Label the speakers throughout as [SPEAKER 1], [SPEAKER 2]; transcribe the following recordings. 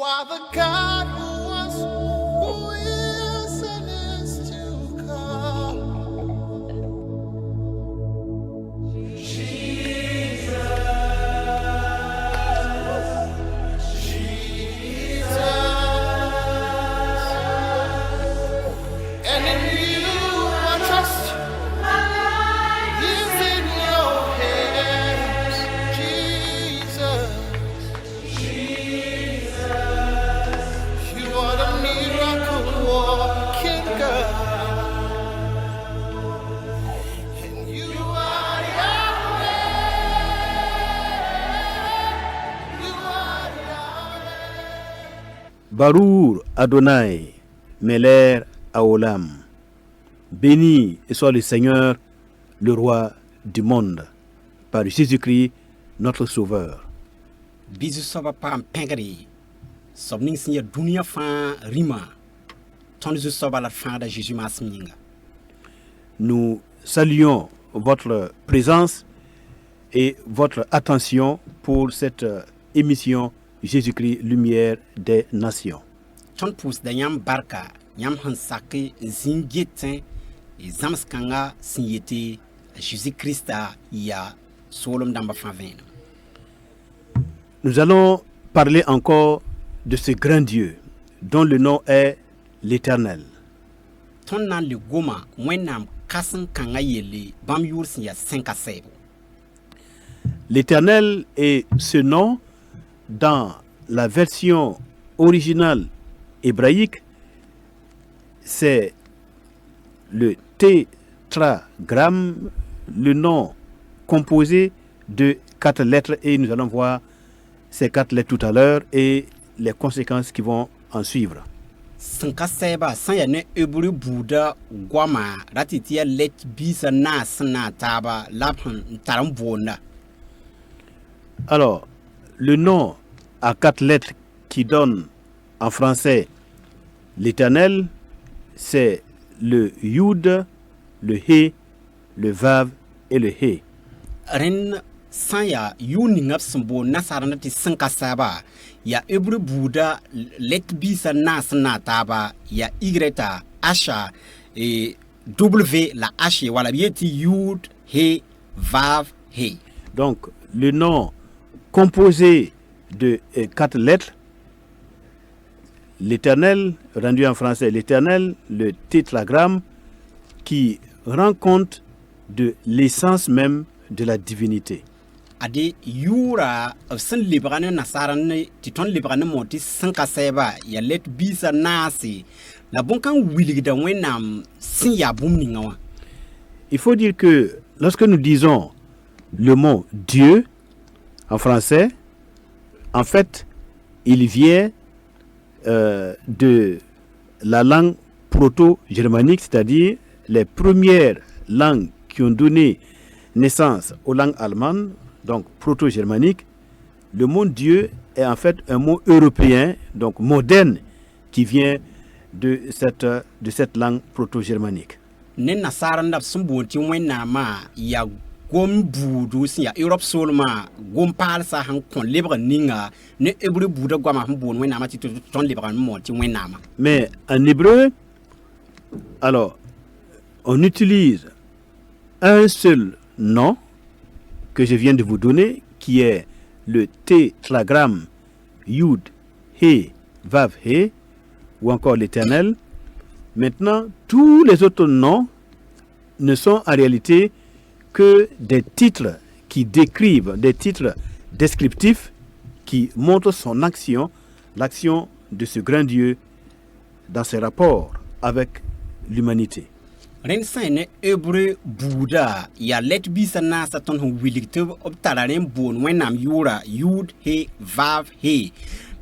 [SPEAKER 1] are the God who was, who is, and is to come. And in you I trust. Is in your hands, Jesus. You are the miracle walking God. And you are Yahweh. You are Yahweh.
[SPEAKER 2] Barour Adonai, Meler Aolam. Béni soit le Seigneur, le roi du monde, par Jésus-Christ, notre Sauveur.
[SPEAKER 3] bizu soba pam pengri sobning sinya dunia fa rima ton zu soba la fa da Jésus masminga.
[SPEAKER 2] Nous saluons votre présence et votre attention pour cette émission Jésus-Christ, lumière des nations.
[SPEAKER 3] Ton pus da yam barka yam hansaki zingetin e zamskanga sinyete Jésus Christa ya solom damba fa veno.
[SPEAKER 2] Nous allons parler encore de ce grand Dieu dont le nom est l'Éternel.
[SPEAKER 3] Ton nan le goma wenam kasan kanga yele bam yur sinya 5 à 7.
[SPEAKER 2] L'Éternel est ce nom dans la version originale hébraïque, c'est le tétragramme, le nom composé de 4 lettres, et nous allons voir ces 4 lettres tout à l'heure et les conséquences qui vont en suivre.
[SPEAKER 3] Sanka seba sanya ne eburu buda gwama ratitia let bisa na sana taba laphan tarambona.
[SPEAKER 2] Alors, le nom à 4 lettres qui donne en français l'Éternel, c'est le Yud, le He, le Vav et le He.
[SPEAKER 3] Ren sanya yuni ngapsumbo nasarana ti sanka seba ya eburu buda let bisa na sana taba ya igreta asha et w la h wala bieti yud he vav he.
[SPEAKER 2] Donc, le nom composé de 4 lettres, l'Éternel, rendu en français l'Éternel, le tétragramme, qui rend compte de l'essence même de la divinité.
[SPEAKER 3] Ade yura sen librane nasarane titon librane moti sanka seba ya let bisa nasi la bonkan wiligda wenam sin ya bum ngawa.
[SPEAKER 2] Il faut dire que lorsque nous disons le mot Dieu en français, en fait, il vient de la langue proto-germanique, c'est-à-dire les premières langues qui ont donné naissance aux langues allemandes, donc proto-germanique. Le mot Dieu est en fait un mot européen, donc moderne, qui vient de cette langue proto-germanique.
[SPEAKER 3] Ne nasaranda sumbonti wenama ya gom budu sin ya Europe solma gom pal sa han kon libre ninga ne ebru buda gwama mbon wenama ti ton libre moti wenama.
[SPEAKER 2] Mais en hébreu, alors, on utilise un seul nom que je viens de vous donner, qui est le tétragramme Yud, He, Vav, He, ou encore l'Éternel. Maintenant, tous les autres noms ne sont en réalité que des titres qui décrivent, des titres descriptifs qui montrent son action, l'action de ce grand Dieu dans ses rapports avec l'humanité.
[SPEAKER 3] Ren ne ebru buda ya let bisa na saton hu wiligte optararen bon wenam yura yud he vav he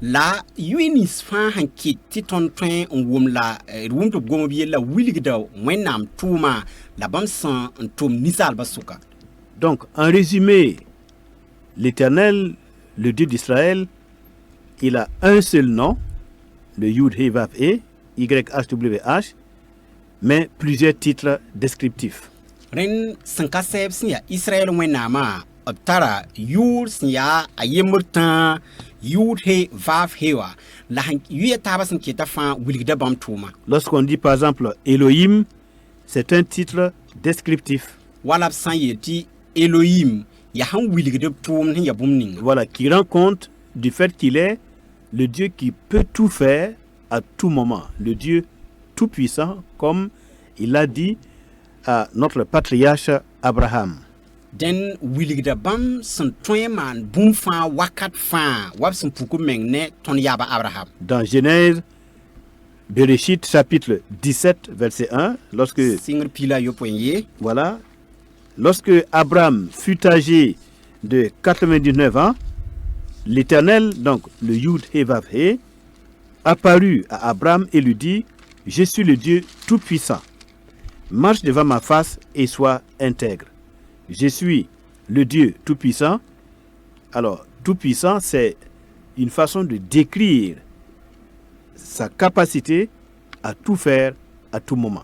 [SPEAKER 3] la yunis fa han kit titon twen wum la wum to gomo bi la wiligda wenam tuma la bamsan tum nisal basuka.
[SPEAKER 2] Donc en résumé, l'Éternel, le Dieu d'Israël, il a un seul nom, le Yud He Vav He, YHWH, mais plusieurs titres descriptifs.
[SPEAKER 3] Ren sanka seb sin ya Israël wenama tara yur sẽn yaa a yembr tã yʋʋd he vav he wa la sẽn yʋya taabã sẽn keta fãa wilgda bãmb tʋʋma.
[SPEAKER 2] Lorsqu'on dit par exemple Elohim, c'est un titre descriptif.
[SPEAKER 3] Wala b sã n yeel tɩ Elohim yaa sẽn wilgd b tʋʋmd sẽn ya bũmb ninga.
[SPEAKER 2] Voilà, qui rend compte du fait qu'il est le Dieu qui peut tout faire à tout moment, le Dieu tout-puissant, comme il l'a dit à notre patriarche Abraham.
[SPEAKER 3] Den wilgda bãmb sẽn tõe n maan bũmb fãa wakat fãa wa b sẽn puk b meng ne tõnd yaaba Abraham.
[SPEAKER 2] Dans Genèse, Bereshit chapitre 17, verset 1,
[SPEAKER 3] Sɩngr pila yopoe n ye.
[SPEAKER 2] voilà, lorsque Abraham fut âgé de 99 ans, l'Éternel, donc le Yud He Vav He, apparut à Abraham et lui dit: Je suis le Dieu tout-puissant. Marche devant ma face et sois intègre. Je suis le Dieu tout-puissant. Alors, tout-puissant, c'est une façon de décrire sa capacité à tout faire à tout moment.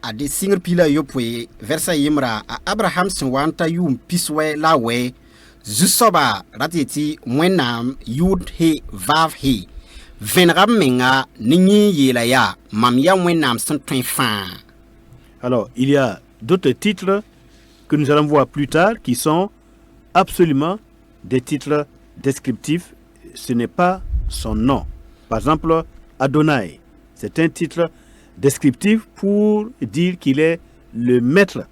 [SPEAKER 3] Ade sɩngr pila yopoe versa yemra a Abraham sẽn wa n ta yʋʋm pis wɛ la a wɛ zu-soaba rat yetɩ Wẽnnaam yʋʋd he vav he vẽnega b menga ne yẽ yeela yaa mam ya Wẽnnaam sẽn tõe fãa.
[SPEAKER 2] Alors, il y a d'autres titres que nous allons voir plus tard qui sont absolument des titres descriptifs. Ce n'est pas son nom. Par exemple, Adonai, c'est un titre descriptif pour dire qu'il est le maître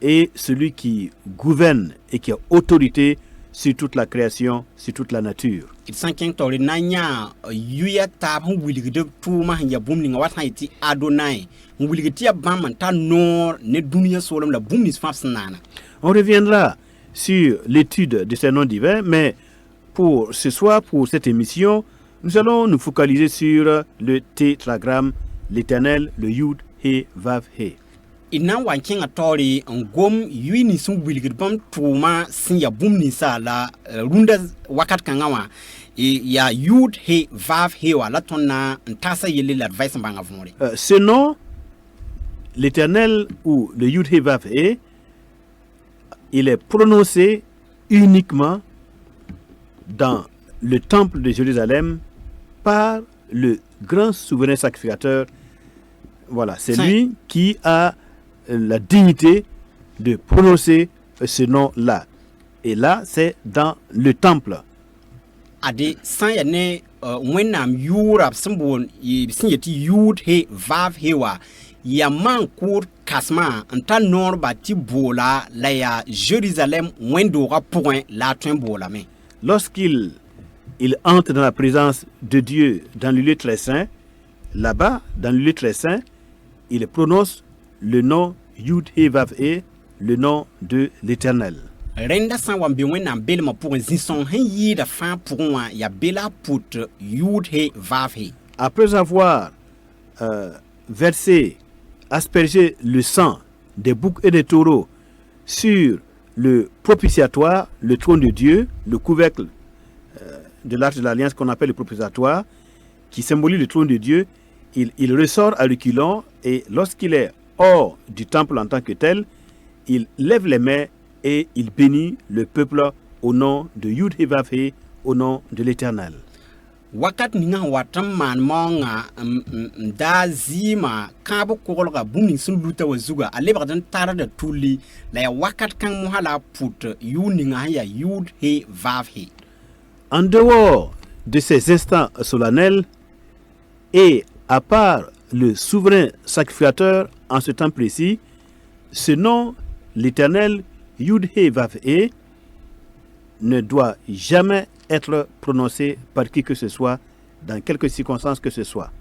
[SPEAKER 2] et celui qui gouverne et qui a autorité sur toute la création, sur toute la nature.
[SPEAKER 3] D sã n kẽng taoore na n yã yʋya taab sẽn wilgd b tʋʋmã sẽn ya bũmb ninga wat sã n yetɩ Adonai n wilg tɩ yaa bãmb n tar noor ne dũniyã soolem la bũmb nins fãa b sẽn naana.
[SPEAKER 2] On reviendra sur l'étude de ces noms divins, mais pour ce soir, pour cette émission, nous allons nous focaliser sur le tétragramme, l'Éternel, le Yud, He, Vav, He.
[SPEAKER 3] D na n wa n kẽngã taoore n gom yʋy nins sẽn wilgd bãmb tʋʋmã sẽn ya bũmb ninsã la rũndã wakat kãngã wã yaa yʋʋd he vav he wa la tõnd na n tagsã yelle la d vɛs n bãnga võore.
[SPEAKER 2] Ce nom, l'Éternel ou le Yud, He, Vav, He, il est prononcé uniquement dans le temple de Jérusalem par le grand souverain sacrificateur. Voilà, c'est lui qui a la dignité de prononcer ce nom-là. Et là, c'est dans le temple.
[SPEAKER 3] Ade sã n ya ne Wẽnnaam yʋʋra b sẽn boond sẽn yetɩ yʋʋd he vav he wa ya maan kʋʋd kãsmã n tar noorba tɩ boola la yaa Jérusalem wẽn-doogã pʋgẽ la a tõe n boolame.
[SPEAKER 2] Lorsqu'il entre dans la présence de Dieu dans le lieu très saint, là-bas, dans le lieu très saint, il prononce le nom Yud He Vav He, le nom de l'Éternel.
[SPEAKER 3] Rẽnda sã n wa n be Wẽnnaam belmã pʋgẽ zĩ-sõng sẽn yɩɩda fãa pʋgẽ wã yaa be la a pʋt yʋʋd he vav he.
[SPEAKER 2] Après avoir versé, aspergé le sang des boucs et des taureaux sur le propitiatoire, le trône de Dieu, le couvercle de l'arche de l'alliance qu'on appelle le propitiatoire, qui symbolise le trône de Dieu, il ressort à reculons et lorsqu'il est hors du temple en tant que tel, il lève les mains et il bénit le peuple au nom de Yud He Vav He, au nom de l'Éternel.
[SPEAKER 3] Wakat ninga sẽn wat n maan maoongã n daa zɩɩmã kãab koglga bũmb ning sẽn luta wa zuga a lebgd n tarda tʋlli la yaa wakat kãng mosã la a pʋt yʋʋd ninga sẽn yaa yʋʋd he vav he.
[SPEAKER 2] En dehors de ces instants solennels et à part le souverain sacrificateur en ce temps précis, ce nom, l'Éternel, Yud He Vav He, ne doit jamais être prononcé par qui que ce soit, dans quelque circonstance que ce soit.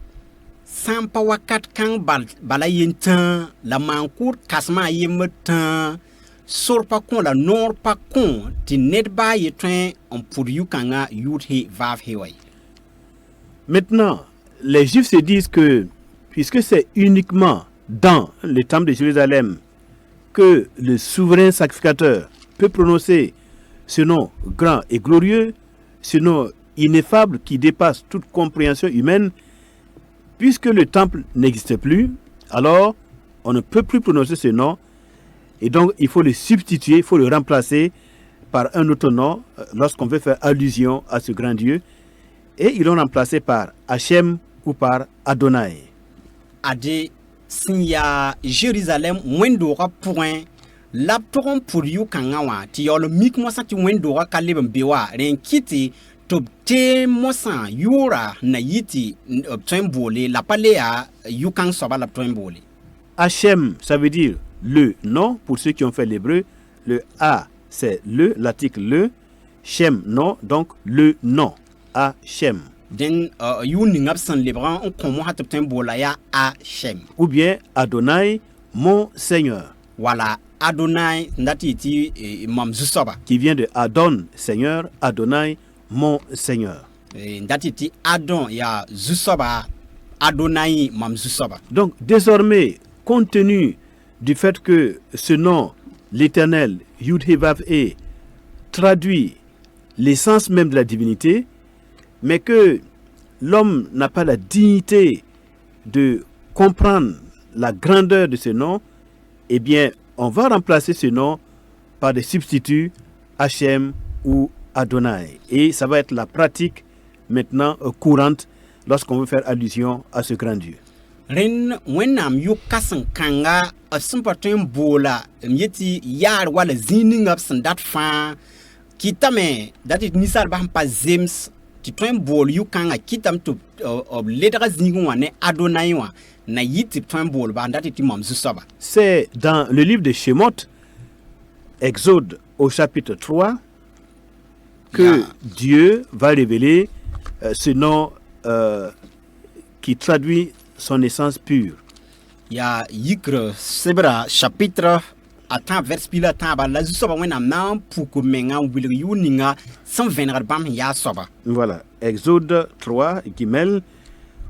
[SPEAKER 3] Sã n pa wakat kãng bala yen tã la maan kʋʋd kãsmã a yembr tã sor pa kõ la noor pa kõ tɩ ned baa ye tõe n pʋd yʋ-kãngã yʋʋd he vav he wa ye.
[SPEAKER 2] Maintenant, les Juifs se disent que, puisque c'est uniquement dans le temple de Jérusalem que le souverain sacrificateur peut prononcer ce nom grand et glorieux, ce nom ineffable qui dépasse toute compréhension humaine, puisque le temple n'existe plus, alors on ne peut plus prononcer ce nom. Et donc, il faut le substituer, il faut le remplacer par un autre nom lorsqu'on veut faire allusion à ce grand Dieu. Et ils l'ont remplacé par Hachem ou par Adonai.
[SPEAKER 3] Ade sinya Jérusalem wendora point la toron pour you kangawa ti yolo mik mosa ti wendora kalebem bewa ren kiti to te mosa yura na yiti twembole la palea you kan soba la twembole.
[SPEAKER 2] Hachem, ça veut dire le nom pour ceux qui ont fait l'hébreu. Le A, c'est le, l'article le. Shem, non, donc le nom. Hachem.
[SPEAKER 3] Den you ningap san lebran on komo hat twembola ya Hachem.
[SPEAKER 2] Ou bien Adonai, mon Seigneur.
[SPEAKER 3] Wala Adonai ndati ti mam zusoba.
[SPEAKER 2] Qui vient de Adon, Seigneur, Adonai, mon Seigneur.
[SPEAKER 3] Ndati ti Adon ya zusoba Adonai mam zusoba.
[SPEAKER 2] Donc désormais, compte tenu du fait que ce nom, l'Éternel, Yud-He-Vav-He, traduit l'essence même de la divinité, mais que l'homme n'a pas la dignité de comprendre la grandeur de ce nom, eh bien, on va remplacer ce nom par des substituts Hachem ou Adonai. Et ça va être la pratique maintenant courante lorsqu'on veut faire allusion à ce grand Dieu.
[SPEAKER 3] Ren wenam yu kasan kanga simpatun bola yeti yar wala zining up sandat fa kitame that it nisar bah pa zems ti twen bol yu kanga kitam to ledra zingu wane Adonai wa na yiti twen bol ba that it mam zusaba.
[SPEAKER 2] C'est dans le livre de Shemot, Exode au chapitre 3, que Dieu va révéler ce nom qui traduit son essence pure.
[SPEAKER 3] Ya yikre sebra chapitre atan vers pila taba la zusoba wenam nan puku menga wil yuninga sans venir bam ya soba.
[SPEAKER 2] Voilà, Exode 3, Guimel.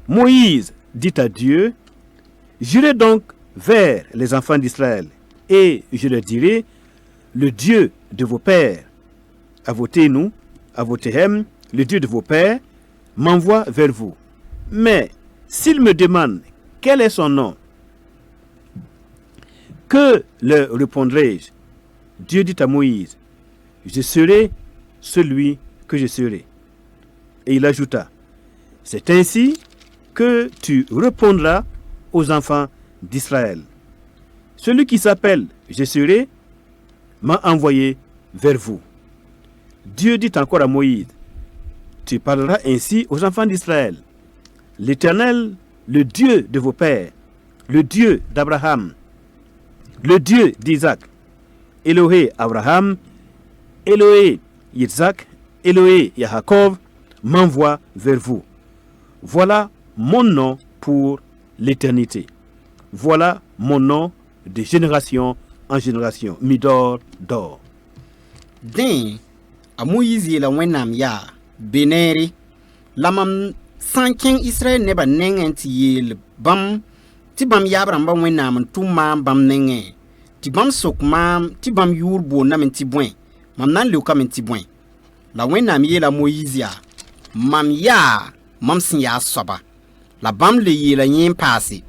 [SPEAKER 2] Moïse dit à Dieu, j'irai donc vers les enfants d'Israël et je leur dirai, le Dieu de vos pères, Avotenu, Avotehem, le Dieu de vos pères, m'envoie vers vous. Mais s'il me demande quel est son nom, que leur répondrai-je? Dieu dit à Moïse, je serai celui que je serai. Et il ajouta, c'est ainsi que tu répondras aux enfants d'Israël. Celui qui s'appelle je serai m'a envoyé vers vous. Dieu dit encore à Moïse, tu parleras ainsi aux enfants d'Israël. L'Éternel, le Dieu de vos pères, le Dieu d'Abraham, le Dieu d'Isaac, Elohé Abraham, Elohé Isaac, Elohé Yaakov, m'envoie vers vous. Voilà mon nom pour l'éternité. Voilà mon nom de génération en génération. Midor d'or.
[SPEAKER 3] Den a Moïse la wenam ya beneri lamam sanken Israël neba nengen ti yel bam ti bam yabram ba wenam tuma bam nengen ti bam sok mam ti bam yur bo na men ti bwen mam nan le ka men ti bwen la wenam ye la Moïse ya mam ya mam sin ya soba la bam le ye la yin passé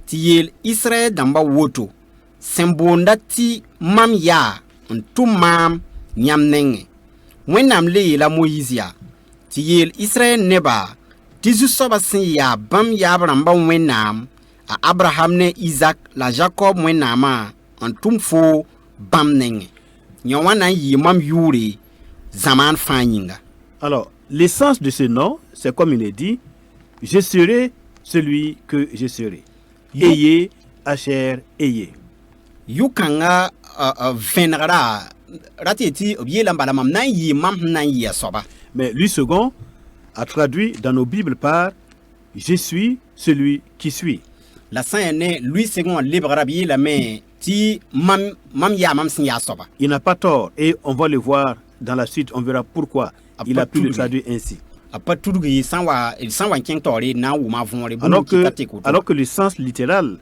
[SPEAKER 3] ti yel Israël damba woto sembonda ti mam ya tumam nyam nenge wenam le la Moïse ya ti yel Israël neba ti zu soba sin ya bam ya abram ba wenam a Abraham ne Isaac la Jacob wenama antum fo bam nenge nyawana yi mam yuri zaman fanyinga.
[SPEAKER 2] Alors, l'essence de ce nom, c'est comme il est dit, je serai celui que je serai. Ayez, Asher, ayez.
[SPEAKER 3] Yukanga venera ratiti yela mbala mam nan yi mam nan yi soba.
[SPEAKER 2] Mais lui second a traduit dans nos Bibles par je suis celui qui suis.
[SPEAKER 3] La saint ne lui second libre rabi la main ti mam ya mam sin ya soba.
[SPEAKER 2] Il n'a pas tort et on va le voir dans la suite, on verra pourquoi il a pu le traduire ainsi.
[SPEAKER 3] Apa tudugi sanwa ken tori na wu ma vonre bu
[SPEAKER 2] alors que le sens littéral,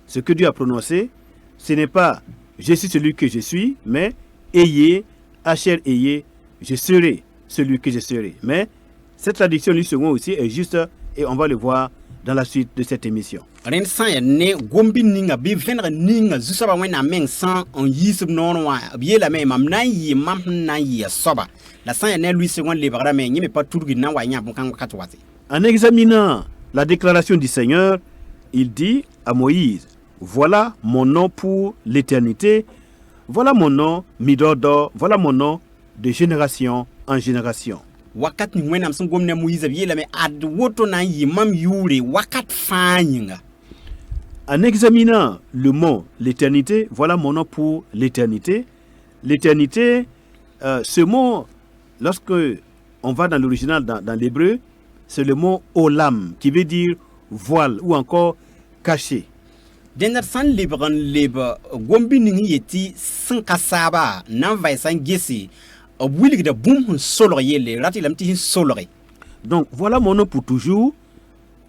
[SPEAKER 2] ce que Dieu a prononcé, ce n'est pas je suis celui que je suis, mais ayez, Asher ayez, je serai celui que je serai. Mais cette traduction lui second aussi est juste et on va le voir dans dans la suite de cette émission.
[SPEAKER 3] Ren san ya ne gombi ninga bi venre ninga zusoba wena meng san on yisub non wa bi la me mam nan yi mam nan yi soba la san ya ne lui second le bagara me nyime pas turgi nan wa nya bon kan katwati.
[SPEAKER 2] En examinant la déclaration du Seigneur, il dit à Moïse, voilà mon nom pour l'éternité, voilà mon nom midodo, voilà mon nom de génération en génération.
[SPEAKER 3] Wakat ni wena msun gomne Moïse bi la me ad woto nan yi mam yure wakat fanyinga.
[SPEAKER 2] En examinant le mot l'éternité, voilà mon nom pour l'éternité. L'éternité, ce mot, lorsque on va dans l'original, dans l'hébreu, c'est le mot olam, qui veut dire voile ou encore caché.
[SPEAKER 3] Denar san libran liba gombi ningi yeti san kasaba nan vai san gesi obwili de boum hun solore yele rati lam ti solore.
[SPEAKER 2] Donc voilà mon nom pour toujours.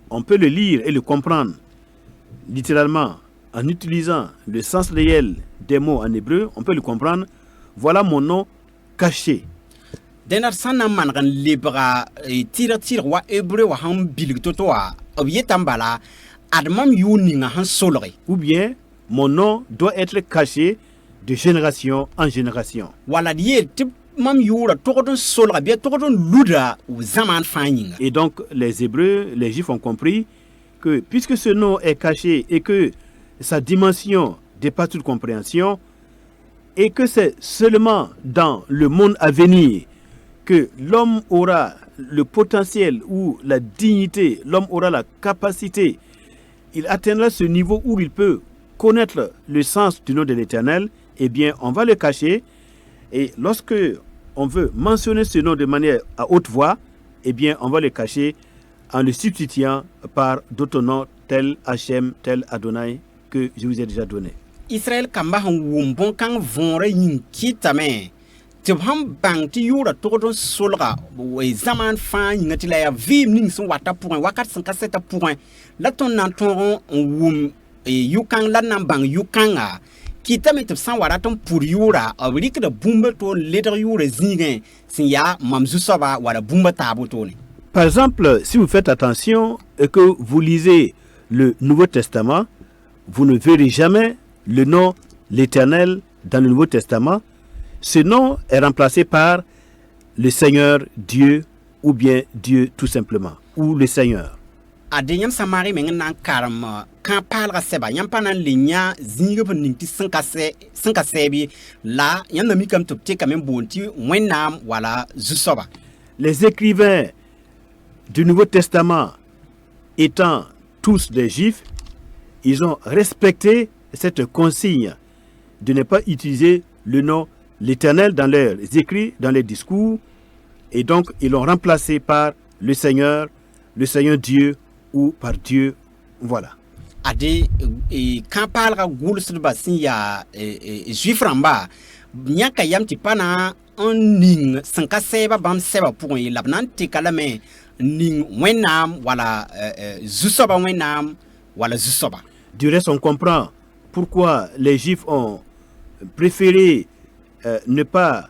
[SPEAKER 2] On peut le lire et le comprendre littéralement en utilisant le sens réel des mots en hébreu. On peut le comprendre. Voilà mon nom caché.
[SPEAKER 3] Denar san nan man ran libra tira wa hébreu wa han bilig totoa obietambala admam yuninga han solore.
[SPEAKER 2] Ou bien mon nom doit être caché de génération en génération.
[SPEAKER 3] Wala die tip mam yura tokodon solore bien tokodon luda ou zaman fanyinga.
[SPEAKER 2] Et donc les Hébreux, les Juifs ont compris que puisque ce nom est caché et que sa dimension dépasse toute compréhension et que c'est seulement dans le monde à venir que l'homme aura le potentiel ou la dignité, l'homme aura la capacité, il atteindra ce niveau où il peut connaître le sens du nom de l'Éternel, eh bien on va le cacher et lorsque on veut mentionner ce nom de manière à haute voix, eh bien on va le cacher en le substituant par d'autres noms tel Hachem, tel Adonai que je vous ai déjà donné.
[SPEAKER 3] Israël kamba han wumbon kan vonre yin kitame tib han bang ti yura tokodon solga we zaman fan yin ti la ya vim ning son wata point wakat 57 point la ton nan ton wum yukan la nan bang yukanga kitame tib san wara ton pour yura abrik de bumba to leder yura zingen sin ya mamzu soba wala bumba tabo toni.
[SPEAKER 2] Par exemple, si vous faites attention et que vous lisez le Nouveau Testament, vous ne verrez jamais le nom l'Éternel dans le Nouveau Testament. Ce nom est remplacé par le Seigneur Dieu ou bien Dieu tout simplement, ou le Seigneur.
[SPEAKER 3] Adenyam samari mengen nan karam kan palra seba yam panan linya zinga pa ningti sanka sebi la yam nami kam topte quand même bonti wenam wala zusoba.
[SPEAKER 2] Les écrivains du Nouveau Testament étant tous des Juifs, ils ont respecté cette consigne de ne pas utiliser le nom l'Éternel dans leurs écrits, dans les discours, et donc ils l'ont remplacé par le Seigneur Dieu ou par Dieu, voilà.
[SPEAKER 3] Ade kan palra gul sudba sin ya juif ramba nyaka yam ti pana on ning sanka seba bam seba pour y labnan ti kalame ning wenam wala zusoba wenam wala zusoba.
[SPEAKER 2] Du reste, on comprend pourquoi les Juifs ont préféré ne pas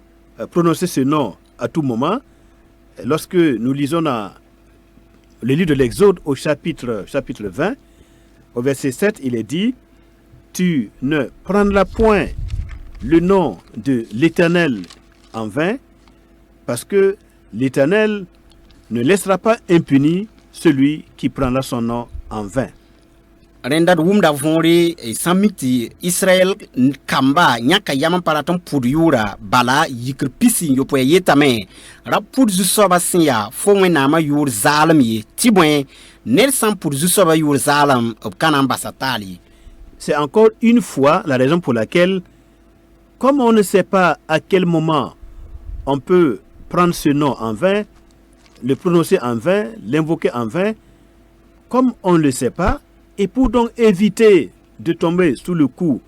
[SPEAKER 2] prononcer ce nom à tout moment. Lorsque nous lisons dans le livre de l'Exode au chapitre 20, au verset 7, il est dit « Tu ne prendras point le nom de l'Éternel en vain, parce que l'Éternel ne laissera pas impuni celui qui prendra son nom en vain. »
[SPEAKER 3] Renda wumda vonri samiti Israël kamba nyaka yaman paraton pour yura bala yikr pisi yo poye yetame rapur zu soba sinya fo wenama yur zalam yi tibwen nelsan pour zu soba yur zalam obkana ambasatali.
[SPEAKER 2] C'est encore une fois la raison pour laquelle, comme on ne sait pas à quel moment on peut prendre ce nom en vain, le prononcer en vain, l'invoquer en vain, comme on ne le sait pas, et pour donc éviter de tomber sous le coup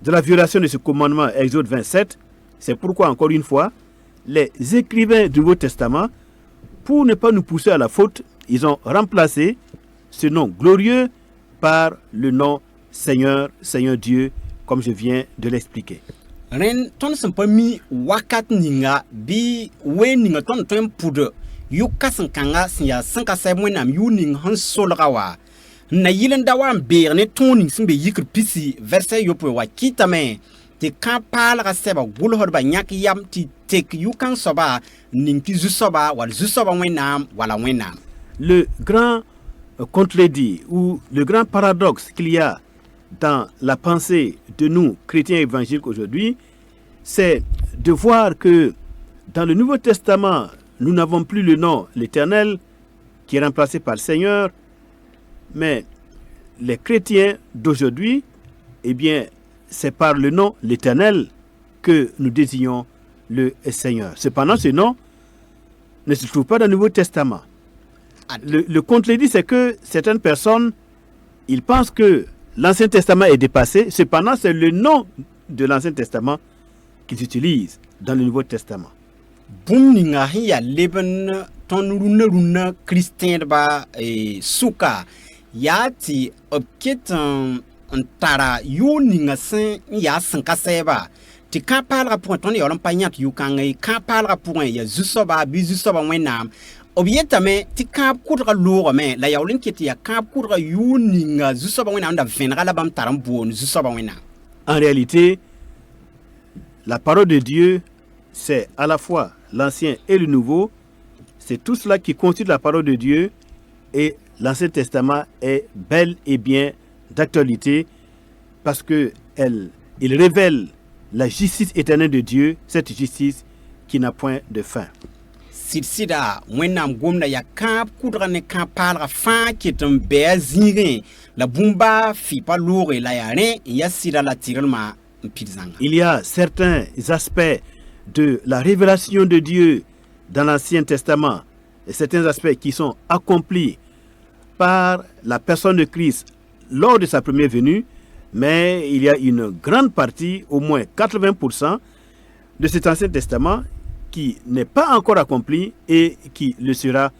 [SPEAKER 2] de la violation de ce commandement, Exode 27, c'est pourquoi, encore une fois, les écrivains du Nouveau Testament, pour ne pas nous pousser à la faute, ils ont remplacé ce nom glorieux par le nom Seigneur, Seigneur Dieu, comme je viens de l'expliquer.
[SPEAKER 3] Ren ton sempa mi wakat ninga bi we ninga ton tem pude yuka sankanga sinya sanka sebwenam yu ning han solrawa na yilen da wan beer ne toning sin be yikr pisi verset yopo wa kitame te kan palga seba gulhor ba nyak yam ti tek yu kan soba ning ti zu soba wal zu soba wenam wala wenam.
[SPEAKER 2] Le grand contredit ou le grand paradoxe qu'il y a dans la pensée de nous, chrétiens évangéliques aujourd'hui, c'est de voir que dans le Nouveau Testament, nous n'avons plus le nom l'Éternel qui est remplacé par le Seigneur, mais les chrétiens d'aujourd'hui, eh bien, c'est par le nom l'Éternel que nous désignons le Seigneur. Cependant, ce nom ne se trouve pas dans le Nouveau Testament. Le contredit, c'est que certaines personnes, ils pensent que l'Ancien Testament est dépassé. Cependant, c'est le nom de l'Ancien Testament qu'ils utilisent dans le Nouveau Testament.
[SPEAKER 3] Boum ninga hiya leben ton runa Christian ba suka yati opket tara yu ninga sen ya sanka seba ti kan palra pour ton yolam panyat yu kan kan palra pour ya zusoba bizusoba wenam obietame ti kan kudra logo me la yawlin kiti ya kan kudra yu ninga zusoba wenam da venra la bam taram bon zusoba wenam.
[SPEAKER 2] En réalité, la parole de Dieu, c'est à la fois l'Ancien et le Nouveau. C'est tout cela qui constitue la parole de Dieu. Et l'Ancien Testament est bel et bien d'actualité parce qu'il révèle la justice éternelle de Dieu, cette justice qui n'a point de fin.
[SPEAKER 3] Sida wenam gomna ya kamp kudra ne kampalra fa kitum bezire la bumba fi pa lore la yare ya sida la tirelma mpizanga.
[SPEAKER 2] Il y a certains aspects de la révélation de Dieu dans l'Ancien Testament et certains aspects qui sont accomplis par la personne de Christ lors de sa première venue, mais il y a une grande partie, au moins 80% de cet Ancien Testament qui n'est pas encore accompli et qui le sera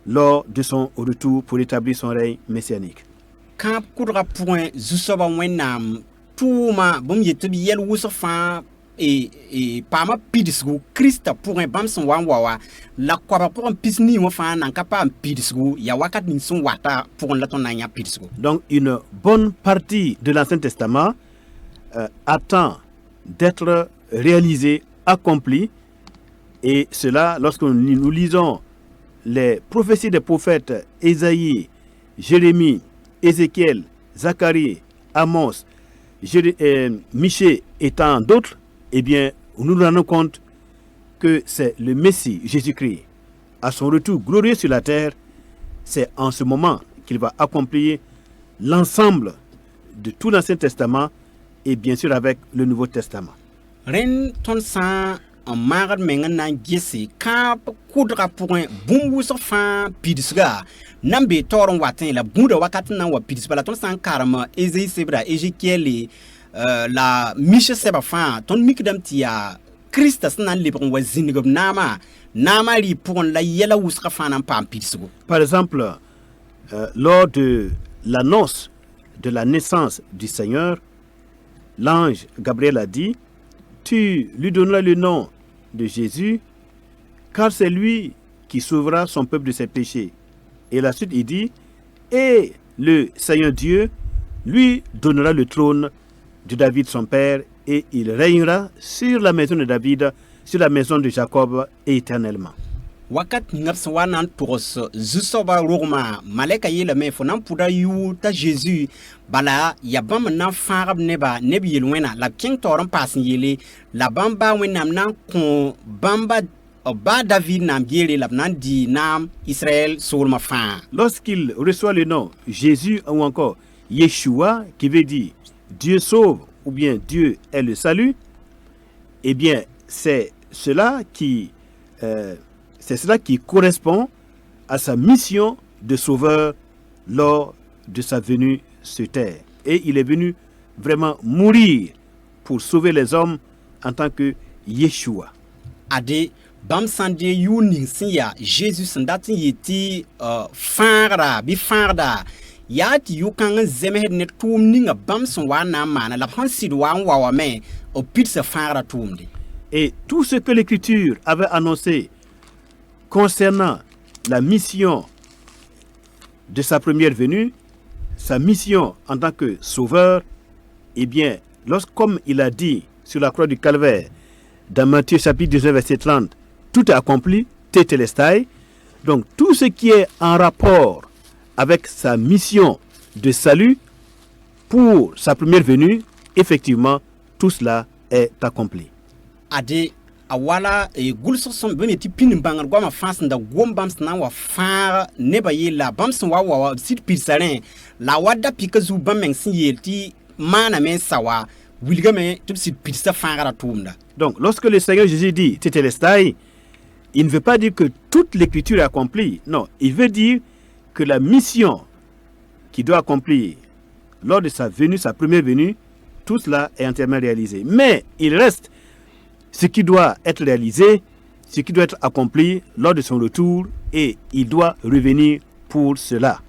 [SPEAKER 2] lors de son retour pour établir son règne messianique.
[SPEAKER 3] Kamp kudra point zusoba wenam tuma bum yetubi yel wusofa et pama pidisgu Christa pour un bam son wawa la kwa pour un pisni mo fa nan kapa pidisgu ya wakat ni son wata pour la ton nanya pidisgu.
[SPEAKER 2] Donc une bonne partie de l'Ancien Testament attend d'être réalisée, accomplie, et cela lorsque nous lisons les prophéties des prophètes Ésaïe, Jérémie, Ézéchiel, Zacharie, Amos, Michée et tant d'autres, eh bien, nous nous rendons compte que c'est le Messie, Jésus-Christ, à son retour glorieux sur la terre, c'est en ce moment qu'il va accomplir l'ensemble de tout l'Ancien Testament et bien sûr avec le Nouveau Testament.
[SPEAKER 3] Ren ton sa en mar mengana gese kamp kudra pour un bumbu so fa pidisga nambe toron watin la bunda wakat na wa pidisba la ton san karama Ésaïe sebra Ézéchiel la Michée seba fa ton mikdam tia Christa nan libron wa zingob nama ri pour la yela wusra fa nan pam pidisgo.
[SPEAKER 2] Par exemple, lors de l'annonce de la naissance du Seigneur, l'ange Gabriel a dit: tu lui donneras le nom de Jésus, car c'est lui qui sauvera son peuple de ses péchés. Et la suite, il dit: et le Seigneur Dieu lui donnera le trône de David son père, et il régnera sur la maison de David, sur la maison de Jacob éternellement.
[SPEAKER 3] Wakat ngap sawanan turos zusoba rogma maleka yela me fonam puda yu ta Jésus bala ya bam nan farab neba nebi yelwena la king toran pasin yele la bamba wenam nan kon bamba ba David nam yele la nan di nam Israël sur ma fin.
[SPEAKER 2] Lorsqu'il reçoit le nom Jésus ou encore Yeshua, qui veut dire Dieu sauve ou bien Dieu est le salut, eh bien c'est cela qui correspond à sa mission de sauveur lors de sa venue sur terre. Et il est venu vraiment mourir pour sauver les hommes en tant que Yeshua.
[SPEAKER 3] Ade bam sande yu ning siya Jésus sandatin yeti farda bi farda yati yu kan zemehed net tum ninga bam son wana mana la hansid wan wawa me o pitsa farda tumde.
[SPEAKER 2] Et tout ce que l'Écriture avait annoncé concernant la mission de sa première venue, sa mission en tant que sauveur, eh bien, comme il a dit sur la croix du Calvaire, dans Matthieu chapitre 19, verset 30, tout est accompli, tétélestai. Donc, tout ce qui est en rapport avec sa mission de salut pour sa première venue, effectivement, tout cela est accompli.
[SPEAKER 3] Ade awala gulso som bene ti pin bangar goma fans da gombams na wa fa ne ba yela bams wa sit pisaren la wada pikazu bameng sin yelti mana men sawa wilgame tout sit pisa fangara tumda.
[SPEAKER 2] Donc, lorsque le Seigneur Jésus dit tétélestai, il ne veut pas dire que toute l'écriture est accomplie. Non, il veut dire que la mission qu'il doit accomplir lors de sa venue, sa première venue, tout cela est entièrement réalisé. Mais il reste ce qui doit être réalisé, ce qui doit être accompli lors de son retour, et il doit revenir pour cela.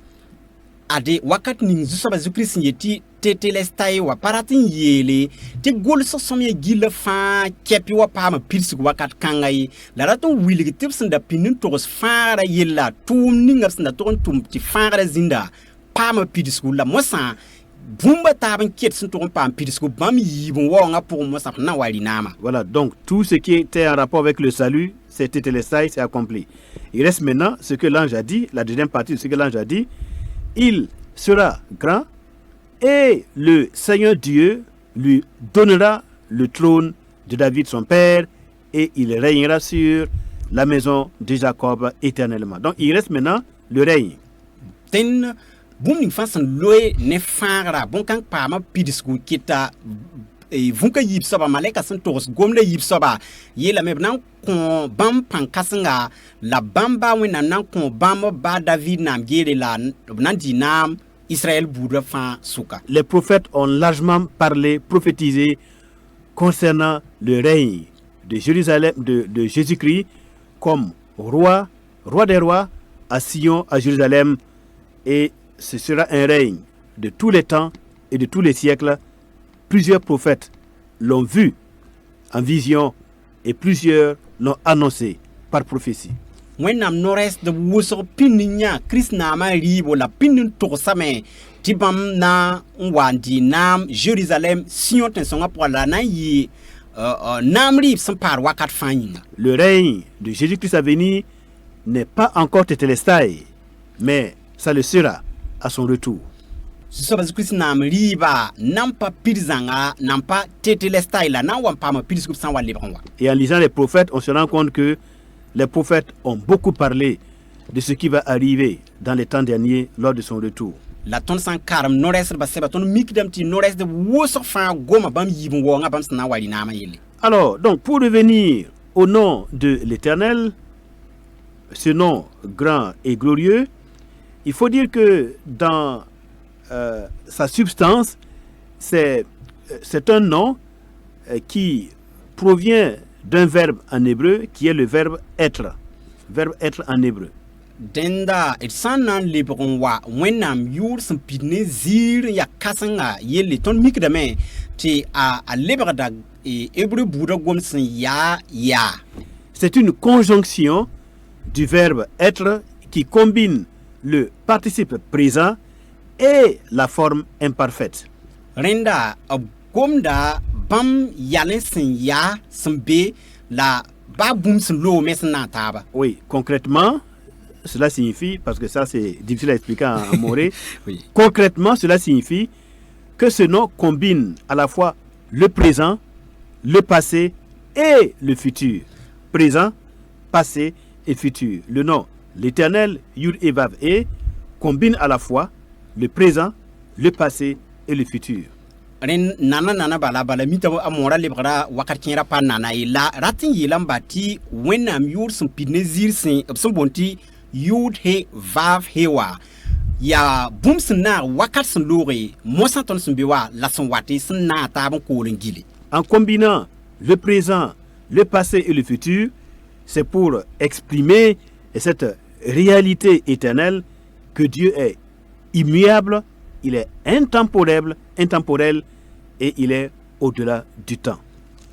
[SPEAKER 3] Ade wakat ning zusoba zukris yeti tetelestai wa paratin yele te gol so somye gile fa kepi wa pa ma pilsi wakat kangai la raton wili tips nda pinin tos fara yella tum ninga snda ton tum ti fara zinda pa ma pilsi la mosa bumba taban ket sun ton pa pilsi bam yibon wonga pour mosa na wali nama.
[SPEAKER 2] Voilà, donc tout ce qui était en rapport avec le salut, c'est tétélestai, c'est accompli. Il reste maintenant ce que l'ange a dit, la deuxième partie de ce que l'ange a dit. Il sera grand et le Seigneur Dieu lui donnera le trône de David son père et il régnera sur la maison de Jacob éternellement. Donc il reste maintenant le règne.
[SPEAKER 3] Ten booming façon loé ne fara bon kan pa ma pidisku kita vunka yib soba maleka san tos gomle yib soba yela me nan kon bam pan kasinga la bamba wena nan kon bam ba David nam gere la nan dinam Israël boudra fa souka.
[SPEAKER 2] Les prophètes ont largement parlé, prophétisé concernant le règne de Jérusalem, de Jésus-Christ comme roi des rois à Sion, à Jérusalem, et ce sera un règne de tous les temps et de tous les siècles. Plusieurs prophètes l'ont vu en vision et plusieurs l'ont annoncé par prophétie.
[SPEAKER 3] Wenam nores de wuso pininya Chris na ma ribo la pinin to same tibam na wandi nam Jérusalem Sion ten songa pour la na yi nam rib sans par wakat fanyinga.
[SPEAKER 2] Le règne de Jésus-Christ à venir n'est pas encore tétélestai, mais ça le sera à son retour.
[SPEAKER 3] Sobazukus nam riba nampa pirzanga nampa tetelestai la na wampa ma pirskup san wa lebranwa.
[SPEAKER 2] Et en lisant les prophètes, on se rend compte que les prophètes ont beaucoup parlé de ce qui va arriver dans les temps derniers lors de son retour.
[SPEAKER 3] La ton san karam nores ba seba ton mikdam ti nores de woso fa goma bam yibon wo nga bam sana wali na ma yele.
[SPEAKER 2] Alors, donc pour revenir au nom de l'Éternel, ce nom grand et glorieux, il faut dire que dans sa substance, c'est un nom qui provient d'un verbe en hébreu qui est le verbe être en hébreu.
[SPEAKER 3] Denda et sanan lebron wa wenam yur san pidne zir ya kasanga yele ton mikdame ti a lebrada et hébreu bouda gom san ya.
[SPEAKER 2] C'est une conjonction du verbe être qui combine le participe présent et la forme imparfaite.
[SPEAKER 3] Renda gomda bam yalen san ya san be la ba boum san lo mesna taba.
[SPEAKER 2] Oui, concrètement, cela signifie, parce que ça c'est difficile à expliquer en moré,
[SPEAKER 3] Oui.
[SPEAKER 2] concrètement cela signifie que ce nom combine à la fois le présent, le passé et le futur. Présent, passé et futur. Le nom, l'Éternel, Yud et Vav E, combine à la fois le présent, le passé et le futur.
[SPEAKER 3] Ren nana bala mita amora lebra wakarkinra pa nana ila ratin yilam bati wenam yur sun pidne zir sin sun bonti yud he vav hewa ya boum sun na wakat sun lori mosan ton sun biwa la sun wati sun na tabon kolin gili.
[SPEAKER 2] En combinant le présent, le passé et le futur, c'est pour exprimer cette réalité éternelle que Dieu est immuable, il est intemporel et il est au-delà du temps.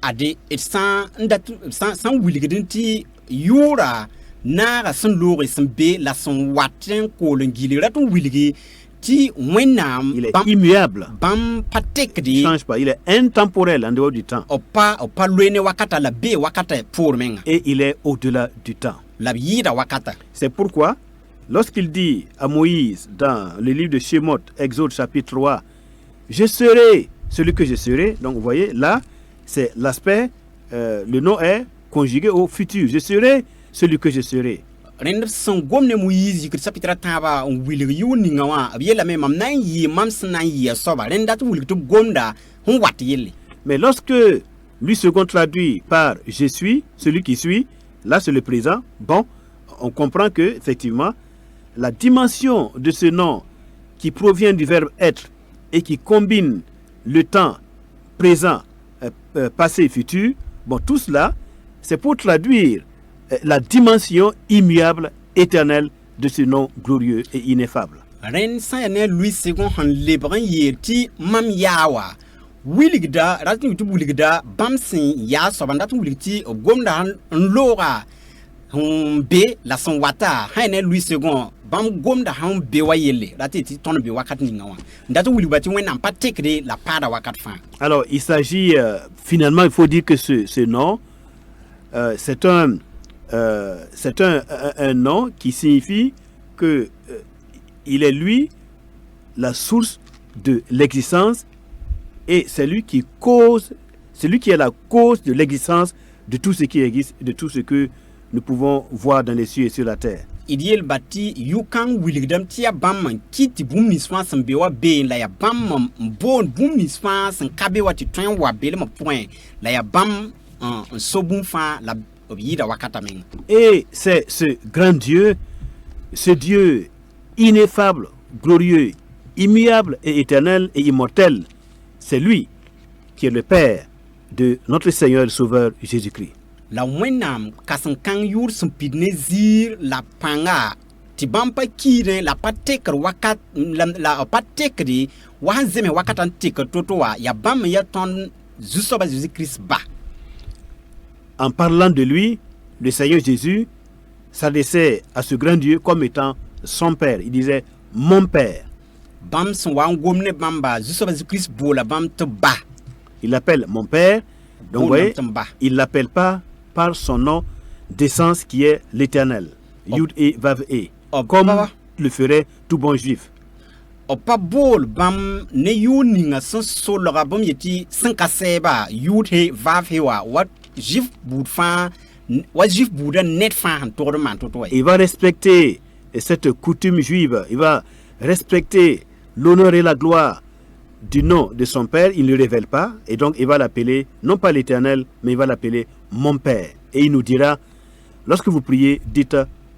[SPEAKER 3] Ade et sans wilgidinti yura nara sun lori sun be la sun watin kolin gili ratun wilgi ti wẽnnaam
[SPEAKER 2] Il est immuable.
[SPEAKER 3] bãmb pa
[SPEAKER 2] Il
[SPEAKER 3] tekde
[SPEAKER 2] ne change pas. Il est intemporel en dehors du temps.
[SPEAKER 3] b pa loe ne wakata la bee wakata poor menga
[SPEAKER 2] Et il est au-delà du temps.
[SPEAKER 3] la b yɩɩda wakata
[SPEAKER 2] C'est pourquoi, lorsqu'il dit à Moïse dans le livre de Shemot, Exode chapitre 3, je serai celui que je serai. Donc vous voyez, là, c'est l'aspect, le nom est conjugué au futur. Je serai celui que je serai.
[SPEAKER 3] rẽnd sẽn gom ne moyiis yikd sapitra tãaba n wilg yʋʋr ninga wã b yeelame mam na n yɩɩ mam sẽn na n yɩɩ a soaba rẽnd dat wilg tɩ b gomda sẽn wat yelle
[SPEAKER 2] Mais lorsque lui second traduit par je suis, celui qui suit, là c'est le présent, bon, on comprend que effectivement la dimension de ce nom qui provient du verbe être et qui combine le temps présent, passé et futur, bon, tout cela, c'est pour traduire la dimension immuable, éternelle de ce nom glorieux et ineffable.
[SPEAKER 3] rẽnd sã n yaa ne lui segõ sẽn lebg n yeel tɩ mam yaa wa wilgda rat n tɩ wilgda bãmb sẽn yaa soaba n dat n wilg tɩ b gomda n looga sẽn be la sẽn wata sã yaa ne lui segõ bãmb gomda sẽn be wa yelle rat tɩ tõnd be wakat ninga wã n dat n wilgba tɩ wẽnnaam pa tekde la paada wakat fãa
[SPEAKER 2] Alors, il s'agit, finalement, il faut dire que ce nom, c'est un nom qui signifie que il est lui la source de l'existence et c'est lui qui est la cause de l'existence de tout ce qui existe, de tout ce que nous pouvons voir dans les cieux et sur la terre.
[SPEAKER 3] d yel ba tɩ yʋkãng wilgdame tɩ yaa bãmb n kɩt tɩ bũmb nins fãa sẽn be wa been la yaa bãmb n boond bũmb nins fãa sẽn ka be wa tɩ tõe n wa belem pʋgẽ la yaa bãmb n so bũmb fãa la b yɩɩda wakata menga
[SPEAKER 2] Et c'est ce grand Dieu, ce Dieu ineffable, glorieux, immuable et éternel et immortel, c'est lui qui est le Père de notre Seigneur et Sauveur Jésus-Christ.
[SPEAKER 3] la wẽnnaam kãsem-kãng yʋʋr sẽn pid ne ziir la pãnga tɩ bãmb pa kiirẽ la pa tekr wakat la pa tekde wa sẽn zeme wakatã n tekr to-to wa yaa bãmb n yaa tõnd zu-soaba Jésus-Christ ba
[SPEAKER 2] En parlant de lui, le Seigneur Jésus s'adressait à ce grand Dieu comme étant son Père. Il disait « mon Père ».
[SPEAKER 3] bãmb sẽn wa n gom ne bãmba zu-soaba Jésus-Christ boola bãmb tɩ ba
[SPEAKER 2] Il l'appelle mon Père. Donc vous voyez,
[SPEAKER 3] tɩ ba
[SPEAKER 2] il ne l'appelle pas par son nom d'essence qui est l'Éternel. Yud et Vav et. Comme le ferait tout bon juif.
[SPEAKER 3] b pa bool bãmb ne yʋʋr ninga sẽn solga bãmb yetɩ sẽn ka sɛɛba yʋʋd he vaaf he wa juif buud fãa wa juif buudã ned fãa sẽn togd n maan to-to wa
[SPEAKER 2] Il va respecter cette coutume juive. Il va respecter l'honneur et la gloire du nom de son Père. Il ne le révèle pas. Et donc il va l'appeler, non pas l'Éternel, mais il va l'appeler mon Père. Et il nous dira, lorsque vous priez, dites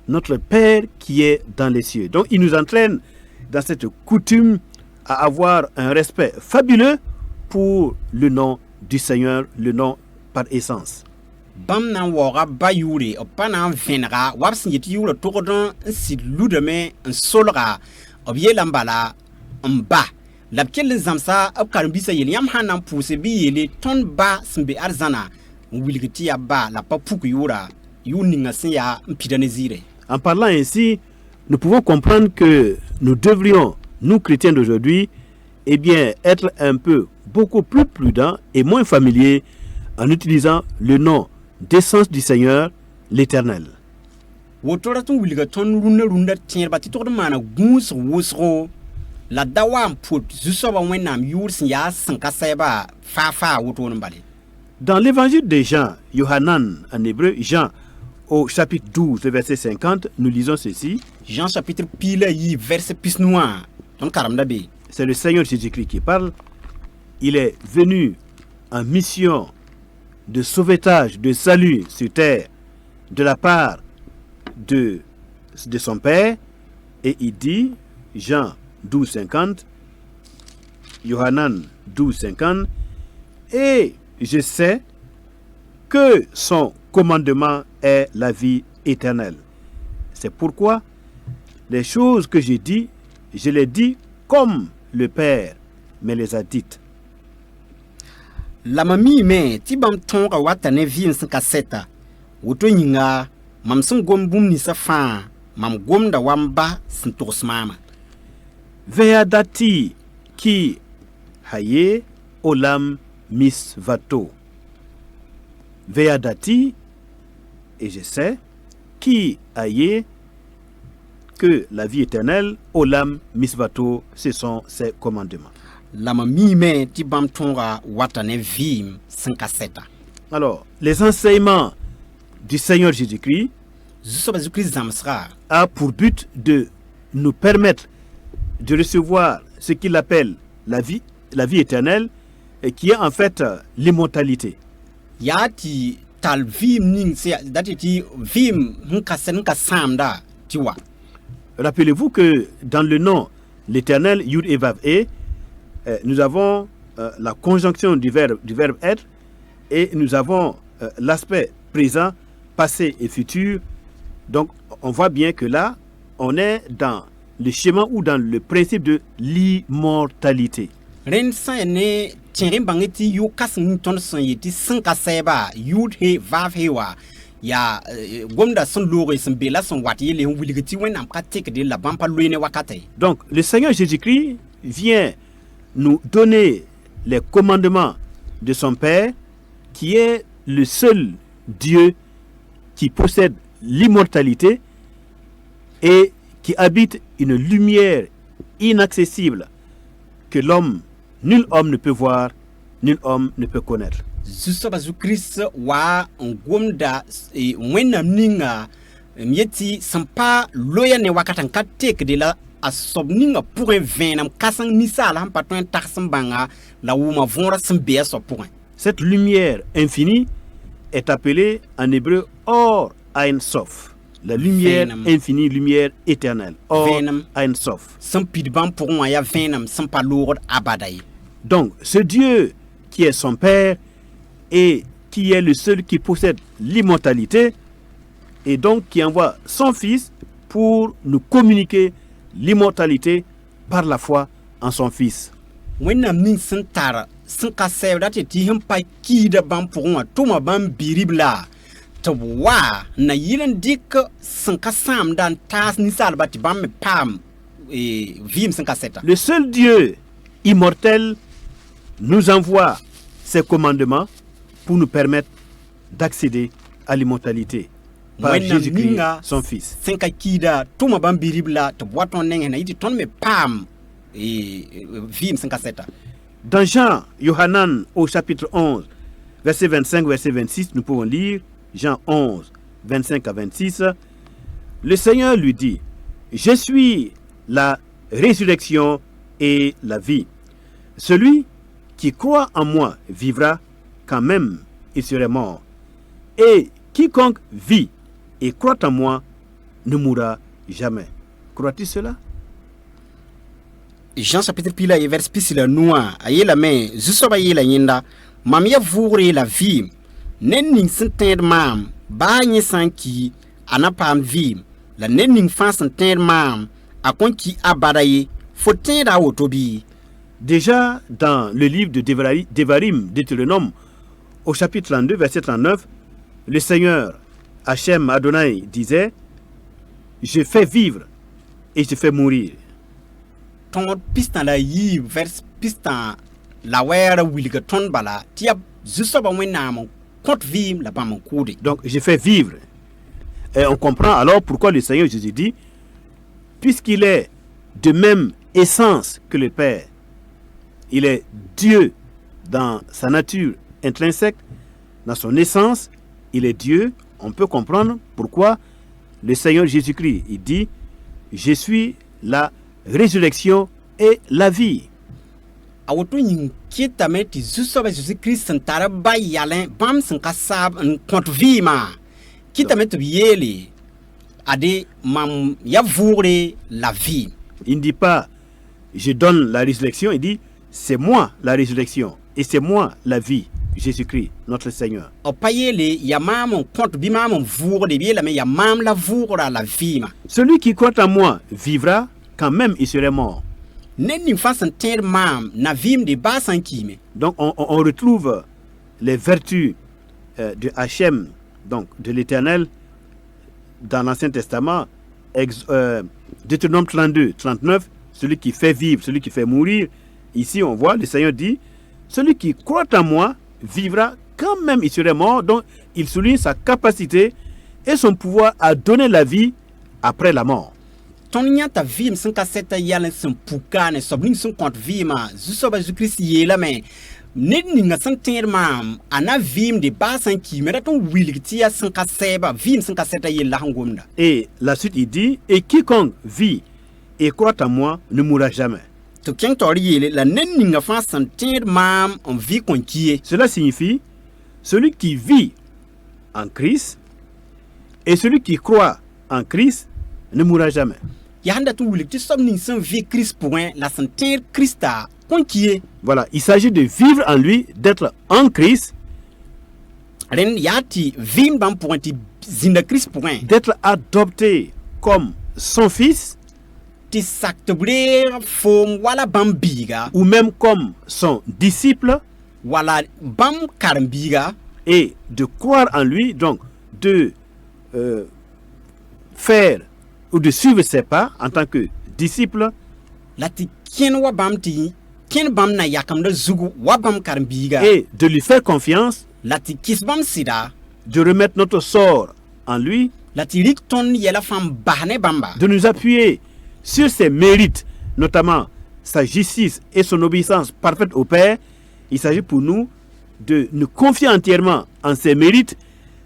[SPEAKER 2] notre Père qui est dans les cieux. Donc il nous entraîne dans cette coutume à avoir un respect fabuleux pour le nom du Seigneur, le nom par essence.
[SPEAKER 3] bãmb na n waooga ba yʋʋre b pa na n vẽnega wa b sẽn yet yʋʋrã togd n sɩd ludame n solga b yeela n bala n ba la b kell n zãmsa b karen-biisã yel yãmb sã n na n pʋʋse bɩ yeele tõnd ba sẽn be arzãna n wilg tɩ yaa ba la pa puk yʋʋra yʋʋr ninga sẽn yaa n pida ne ziire.
[SPEAKER 2] En parlant ainsi, nous pouvons comprendre que nous devrions, nous chrétiens d'aujourd'hui, eh bien, être un peu beaucoup plus prudents et moins familiers en utilisant le nom d'essence du Seigneur, l'Éternel.
[SPEAKER 3] woto rat n wilga tõnd rũndã tẽedba tɩ togd n maana gũusg wʋsgo la da wa n pʋt zu-soaba wẽnnaam yʋʋr sẽn yaa sẽn ka sɛɛba faa wotoor n bale.
[SPEAKER 2] Dans l'évangile de Jean, Yohanan en hébreu, Jean, au chapitre 12, verset 50, nous lisons ceci.
[SPEAKER 3] Jean chapitre pile yi verset pisnoa ton karamda be.
[SPEAKER 2] C'est le Seigneur Jésus-Christ qui parle. Il est venu en mission de sauvetage, de salut sur terre de la part de son Père. Et il dit, Jean 12, 50, Yohanan 12, 50, et je sais que son commandement est la vie éternelle. C'est pourquoi les choses que j'ai dit, je les dis comme le Père me les a dites.
[SPEAKER 3] La mami me ti bam tonga wata ne vien sẽn ka sɛta woto yĩnga mam sẽn gom bũmb ninsã fãa mam gomda wa m ba sẽn togs maama.
[SPEAKER 2] Ve'adati ki haye olam misvato. Ve'adati, et je sais, qui haye que la vie éternelle, olam misvato, ce sont ses commandements.
[SPEAKER 3] Lama mime ti bam tonga watane vim sankaseta.
[SPEAKER 2] Alors, les enseignements du Seigneur Jésus-Christ
[SPEAKER 3] Zusoba zukri zamsra.
[SPEAKER 2] a pour but de nous permettre de recevoir ce qu'il appelle la vie éternelle, et qui est en fait l'immortalité.
[SPEAKER 3] Yati tal vim ning se dati ti vim nka samda tiwa.
[SPEAKER 2] Rappelez-vous que dans le nom l'éternel, Yud et Vav E, nous avons la conjonction du verbe être, et nous avons l'aspect présent, passé et futur. Donc on voit bien que là, on est dans le schéma ou dans le principe de l'immortalité.
[SPEAKER 3] Ren sa ne tirin bangeti yu kasing ton son yeti sanka seba yud he vav he wa ya gomda son lore son bela son wati le wuligati wen am ka tek de la bampa loine wakate.
[SPEAKER 2] Donc le Seigneur Jésus-Christ vient nous donner les commandements de son Père, qui est le seul Dieu qui possède l'immortalité et qui habite une lumière inaccessible que nul homme ne peut voir, nul homme ne peut connaître.
[SPEAKER 3] Zusoba Christ wa ngomda wenam ninga mieti sampa loya ne wakatan ka tek de la asobninga pour un venam kasang misala ham patun tarsambanga la wuma vonra sambea so pour.
[SPEAKER 2] Cette lumière infinie est appelée en hébreu Or Ein Sof. La lumière
[SPEAKER 3] Venam.
[SPEAKER 2] infinie, lumière éternelle. Or
[SPEAKER 3] Venam.
[SPEAKER 2] Ein Sof.
[SPEAKER 3] Sampidban pour un ya venam sampa lord abadai.
[SPEAKER 2] Donc, ce Dieu qui est son Père et qui est le seul qui possède l'immortalité, et donc qui envoie son Fils pour nous communiquer l'immortalité par la foi en son Fils.
[SPEAKER 3] Wenam ning santara sanka sevda te ti him pa kida bam pour un tuma bam biribla. To wa na yilan dik sanka sam dan tas ni salba ti bam me pam vim sanka seta.
[SPEAKER 2] Le seul Dieu immortel nous envoie ses commandements pour nous permettre d'accéder à l'immortalité par
[SPEAKER 3] Wenam
[SPEAKER 2] Jésus-Christ,
[SPEAKER 3] ninga
[SPEAKER 2] son Fils.
[SPEAKER 3] sanka kida tuma bam biribla to waton neng na yiti ton me pam vim sanka seta.
[SPEAKER 2] Dans Jean, Yohanan au chapitre 11, verset 25, verset 26, nous pouvons lire Jean 11, 25 à 26. Le Seigneur lui dit, je suis la résurrection et la vie. Celui qui croit en moi vivra quand même il serait mort. Et quiconque vit et croit en moi ne mourra jamais. Crois-tu cela?
[SPEAKER 3] Jean chapitre pila et vers pisila noa ayela me zusoba yela yinda mam ya vugre la vie nenning sentend mam ba nyi sanki anapam vie la nenning fan sentend mam akon ki abadaye fotenda otobi.
[SPEAKER 2] Déjà dans le livre de Devarim, Deutéronome, au chapitre 32, verset 39, le Seigneur Hachem Adonai disait, je fais vivre et je fais mourir.
[SPEAKER 3] Ton pistan la yi vers pistan la wera wilga ton bala tia zusoba wenam compte vivre la bam koudi.
[SPEAKER 2] Donc je fais vivre. Et on comprend alors pourquoi le Seigneur Jésus dit, puisqu'il est de même essence que le Père, il est Dieu dans sa nature intrinsèque, dans son essence, il est Dieu. On peut comprendre pourquoi le Seigneur Jésus-Christ, il dit, je suis la résurrection et la vie.
[SPEAKER 3] Awoto yin kita meti zusoba Jésus Christ santara ba yalen bam sanka sab en compte vima kita meti yele ade mam ya voure la vie.
[SPEAKER 2] Il ne dit pas, je donne la résurrection, il dit, c'est moi la résurrection et c'est moi la vie, Jésus-Christ, notre Seigneur.
[SPEAKER 3] O payele ya mam compte bima mam voure de biela mais ya mam la voure la vie ma.
[SPEAKER 2] Celui qui croit en moi vivra quand même il serait mort.
[SPEAKER 3] Nenning façon ter mam na vim de ba sankime.
[SPEAKER 2] Donc on retrouve les vertus de Hachem, donc de l'Éternel, dans l'Ancien Testament, Deutéronome 32, 39, celui qui fait vivre, celui qui fait mourir. Ici, on voit, le Seigneur dit, celui qui croit en moi vivra quand même il serait mort. Donc, il souligne sa capacité et son pouvoir à donner la vie après la mort.
[SPEAKER 3] Ton nya ta vim sun ka seta yalen sun puka ne sobling sun kont vima zusoba zu Christ yela me ned ninga sun ter mam ana vim de basan ki mera ton wilgtia sun ka seba vim sun ka seta yela ngomda.
[SPEAKER 2] Et la suite, il dit, et quiconque vit et croit en moi ne mourra jamais.
[SPEAKER 3] To keng tori yele la ned ninga fa sun ter mam on vi kon kie.
[SPEAKER 2] Cela signifie, celui qui vit en Christ et celui qui croit en Christ ne mourra jamais.
[SPEAKER 3] Yanda tu wilgti sobning sun vi Christ point la sun ter Christa kon kie.
[SPEAKER 2] Voilà, il s'agit de vivre en lui, d'être en Christ,
[SPEAKER 3] Ren yati vim bam point zinda Christ point.
[SPEAKER 2] d'être adopté comme son fils
[SPEAKER 3] Ti sakte bler fom wala bam biga
[SPEAKER 2] ou même comme son disciple
[SPEAKER 3] wala bam karmbiga
[SPEAKER 2] et de croire en lui, donc de faire ou de suivre ses pas en tant que disciple
[SPEAKER 3] lati ken wa bam ti ken bam na yakam da zugu wa bam karmbiga
[SPEAKER 2] et de lui faire confiance,
[SPEAKER 3] lati kis bam sida
[SPEAKER 2] de remettre notre sort en lui,
[SPEAKER 3] lati rik ton yela fam bahne bamba
[SPEAKER 2] de nous appuyer sur ses mérites, notamment sa justice et son obéissance parfaite au Père. Il s'agit pour nous de nous confier entièrement en ses mérites,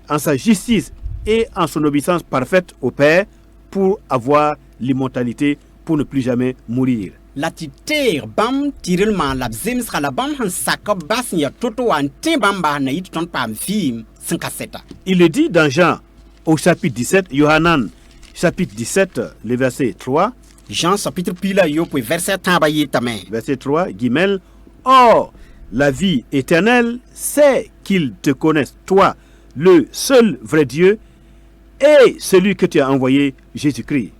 [SPEAKER 2] en sa justice et en son obéissance parfaite au Père pour avoir l'immortalité, pour ne plus jamais mourir.
[SPEAKER 3] lati ter bam tirelman la zem ska la bam han sakab bas ya toto an tin bamba na yit ton pam film 57.
[SPEAKER 2] Il le dit dans Jean au chapitre 17, Yohanan chapitre 17, le verset 3,
[SPEAKER 3] Jean chapitre pila yo pour verset tamba yitame.
[SPEAKER 2] verset 3, guimel, or, la vie éternelle, c'est qu'ils te connaissent, toi, le seul vrai Dieu, et celui que tu as envoyé, Jésus-Christ.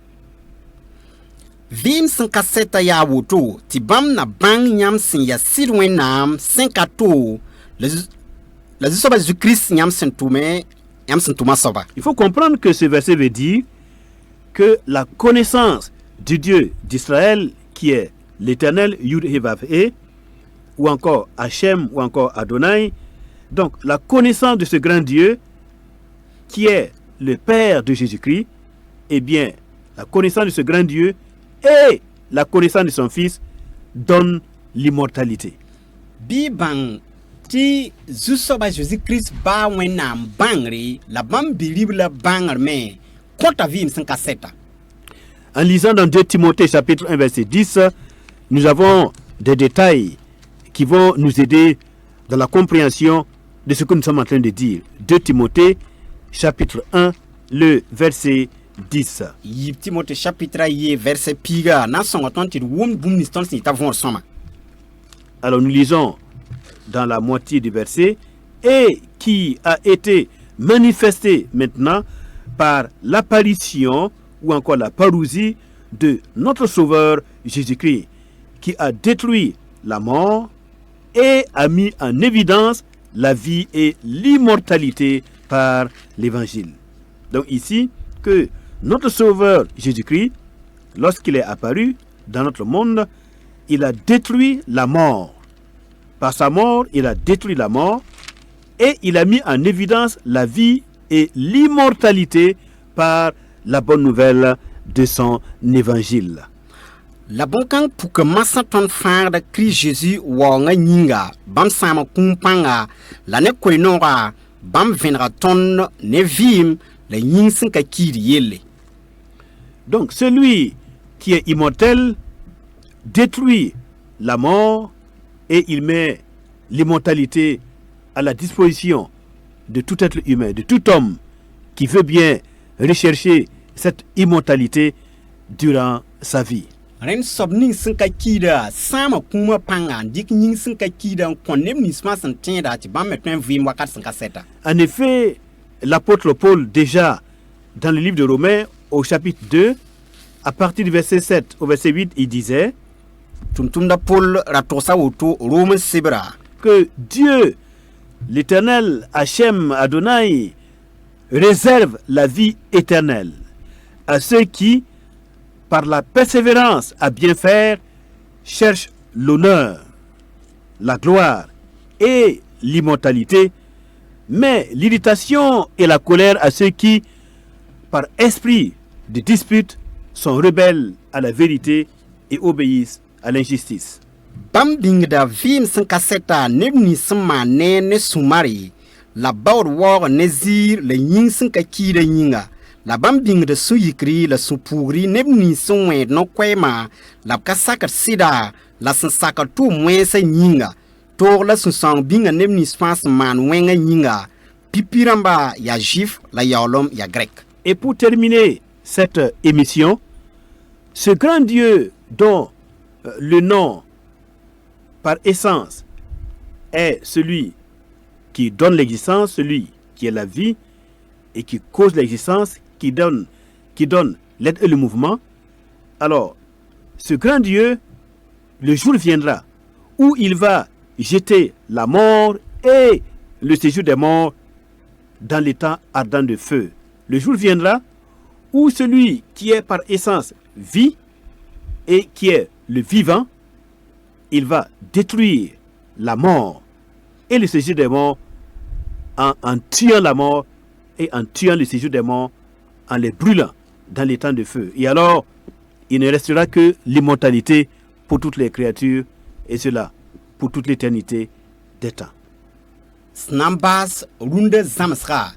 [SPEAKER 3] Vim 57 ya woto ti bam na bang nyam sin ya sirwen nam 5 la zusoba zu Christ nyam sin tuma soba.
[SPEAKER 2] Il faut comprendre que ce verset veut dire que la connaissance du Dieu d'Israël, qui est l'éternel Yud He Vav He, ou encore Hachem, ou encore Adonai, donc la connaissance de ce grand Dieu, qui est le Père de Jésus-Christ, eh bien, la connaissance de ce grand Dieu et la connaissance de son Fils donne l'immortalité.
[SPEAKER 3] Bi bang ti zusoba Jésus Christ ba wenam bangri la bam bilib la bangar me kota vim 57.
[SPEAKER 2] En lisant dans 2 Timothée chapitre 1 verset 10, nous avons des détails qui vont nous aider dans la compréhension de ce que nous sommes en train de dire. 2 Timothée chapitre 1, le verset 10.
[SPEAKER 3] Yip Timothée chapitre ye verset piga na son ti wum bum ni ston si ta von soma.
[SPEAKER 2] Alors nous lisons dans la moitié du verset, et qui a été manifesté maintenant par l'apparition ou encore la parousie de notre Sauveur Jésus-Christ, qui a détruit la mort et a mis en évidence la vie et l'immortalité par l'évangile. Donc ici, que notre Sauveur Jésus-Christ, lorsqu'il est apparu dans notre monde, il a détruit la mort. Par sa mort, il a détruit la mort et il a mis en évidence la vie et l'immortalité par la bonne nouvelle de son évangile.
[SPEAKER 3] La bon kang pour que massa ton frère de Christ Jésus wa nga nyinga bam sama kumpanga la ne koinora bam venra ton ne vim la yin sin ka kiri yele.
[SPEAKER 2] Donc celui qui est immortel détruit la mort et il met l'immortalité à la disposition de tout être humain, de tout homme qui veut bien rechercher cette immortalité durant sa vie.
[SPEAKER 3] Ren sobning sin ka kida sama kuma panga dik yin sin ka kida konem ni sma san tenda ti bam metwen vim wakat 57.
[SPEAKER 2] En effet, l'apôtre Paul, déjà dans le livre de Romains, au chapitre 2, à partir du verset 7 au verset 8, il disait
[SPEAKER 3] Tumtumda Paul ratosa woto Rome sebra
[SPEAKER 2] que Dieu, l'Éternel, Hachem, Adonai, réserve la vie éternelle à ceux qui, par la persévérance à bien faire, cherchent l'honneur, la gloire et l'immortalité, mais l'irritation et la colère à ceux qui, par esprit de dispute, sont rebelles à la vérité et obéissent à l'injustice.
[SPEAKER 3] Bam bingda vim sẽn ka sɛta neb nins sẽn maan ne ne sũ-mare la baood waoog ne ziir la yĩng sẽn ka kiida yĩnga la bãmb bĩngd sũ-yikri la sũ-puugri neb nins sẽn wẽed no-koɛɛmã la b ka sakd sɩda la sẽn sakd tʋʋm wẽnsã yĩnga toog la sũ-sãong bĩnga neb nins fãa sẽn maan wẽngã yĩnga pipi rãmba yaa juif la yaoolem yaa grec.
[SPEAKER 2] Et pour terminer cette émission, ce grand Dieu dont le nom par essence est celui qui donne l'existence, celui qui est la vie et qui cause l'existence, qui donne l'aide et le mouvement. Alors, ce grand Dieu, le jour viendra où il va jeter la mort et le séjour des morts dans l'état ardent de feu. Le jour viendra où celui qui est par essence vie et qui est le vivant, il va détruire la mort et le séjour des morts en tuant la mort et en tuant le séjour des morts, en les brûlant dans les temps de feu. Et alors, il ne restera que l'immortalité pour toutes les créatures, et cela pour toute l'éternité des temps.
[SPEAKER 3] Snambas runde zamsra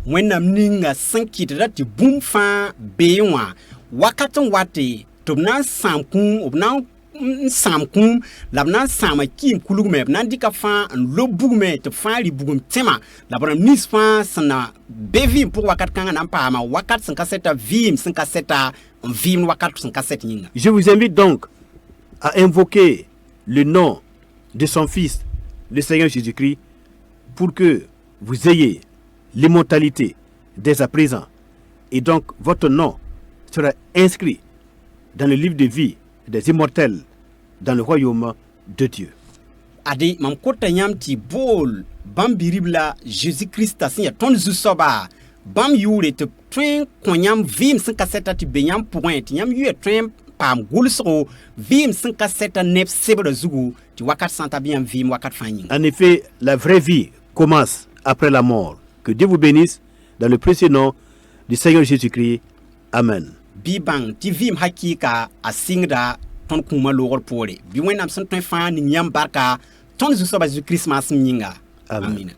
[SPEAKER 3] wẽnnaam ninga sẽn kɩtda tɩ bũmb fãa bee wã wakat n wate tɩ b na n sãam kũum b na n sãam kũum la b na n sãama kiim kulgme b na n dɩka fãa n lob bugme tɩ b fãa rɩ bugum tẽma la b rãmb nins fãa sẽn na be vɩɩm pʋg wakat kãngã na n paama wakat sẽn ka sɛta vɩɩm sẽn ka sɛta n vɩɩmd wakat sẽn ka sɛt yĩnga.
[SPEAKER 2] Je vous invite donc à invoquer le nom de son Fils, le Seigneur Jésus-Christ, pour que vous ayez l'immortalité dès à présent. Et donc, votre nom sera inscrit dans le livre de vie des immortels dans le royaume de Dieu.
[SPEAKER 3] Ade mam kota yãmb tɩ bool bãmb bi-rib la Jésus-Christ sẽn ya tõnd zu-soaba bãmb yʋʋre tɩ b tõe n kõ yãmb vɩɩm sẽn ka sɛta tɩ be yãmb pʋgẽ tɩ yãmb yʋa tõe n paam gʋlsgo vɩɩm sẽn ka sɛta neb sebrã zugu tɩ wakat sã n ta bɩ yãmb vɩɩm wakat fãa yĩnga.
[SPEAKER 2] En effet, la vraie vie commence après la mort. Que Dieu vous bénisse dans le précieux nom du Seigneur Jésus-Christ. Amen.
[SPEAKER 3] Bɩ bãng tɩ vɩɩm hakɩɩka a sɩngda tõnd kũumã loogr poore bɩ wẽnnaam sẽn tõe fãa ning yãmb barka tõnd zu-soaba Jésus-Christ maasem yĩnga.
[SPEAKER 2] Amen.
[SPEAKER 3] Amina.